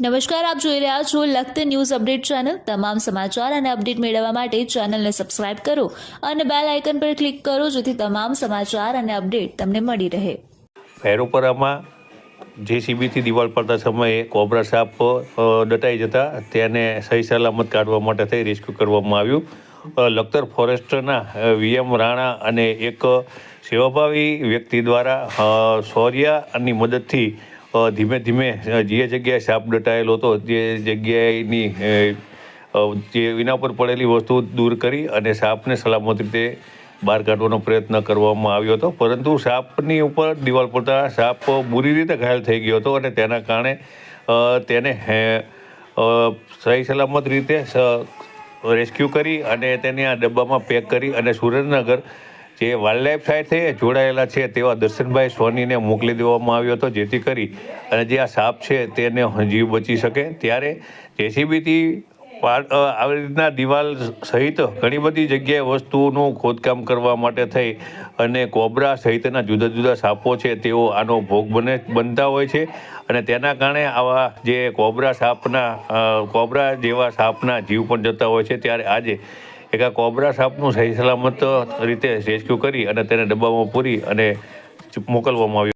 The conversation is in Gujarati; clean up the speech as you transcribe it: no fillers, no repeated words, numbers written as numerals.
નમસ્કાર, આપ જોઈ રહ્યા છો લખત ન્યૂઝ અપડેટ ચેનલ। તમામ સમાચાર અને અપડેટ મેળવવા માટે ચેનલને સબસ્ક્રાઇબ કરો અને બેલ આઇકન પર ક્લિક કરો જેથી તમામ સમાચાર અને અપડેટ તમને મળી રહે। ભૈરોપરામાં જેસીબીથી દિવાલ પડતા સમયે કોબરા સાપ દટાઈ જતા તેને સહી સલામત કાઢવા માટે થઈ રેસ્ક્યુ કરવામાં આવ્યું। લખતર ફોરેસ્ટના વીએમ રાણા અને એક સેવાભાવી વ્યક્તિ દ્વારા શૌર્યની મદદથી ધીમે ધીમે જે જગ્યાએ સાપ દટાયેલો હતો તે જગ્યાએની જે એના પર પડેલી વસ્તુ દૂર કરી અને સાપને સલામત રીતે બહાર કાઢવાનો પ્રયત્ન કરવામાં આવ્યો હતો, પરંતુ સાપની ઉપર દિવાલ પડતા સાપ બુરી રીતે ઘાયલ થઈ ગયો હતો અને તેના કારણે તેને સહી સલામત રીતે રેસ્ક્યુ કરી અને તેને આ ડબ્બામાં પેક કરી અને સુરેન્દ્રનગર જે વાઇલ્ડલાઇફ સાથે જોડાયેલા છે તેવા દર્શનભાઈ સોનીને મોકલી દેવામાં આવ્યો હતો, જેથી કરી અને જે આ સાપ છે તેને જીવ બચી શકે। ત્યારે જેસીબીથી આવી રીતના દિવાલ સહિત ઘણી બધી જગ્યાએ વસ્તુઓનું ખોદકામ કરવા માટે થઈ અને કોબરા સહિતના જુદા જુદા સાપો છે તેઓ આનો ભોગ બનતા હોય છે અને તેના કારણે આવા જે કોબરા જેવા સાપના જીવ પણ જતા હોય છે। ત્યારે આજે એક આ કોબરા સાપનું સહી સલામત રીતે રેસ્ક્યુ કરી અને તેને ડબ્બામાં પૂરી અને મોકલવામાં આવ્યું।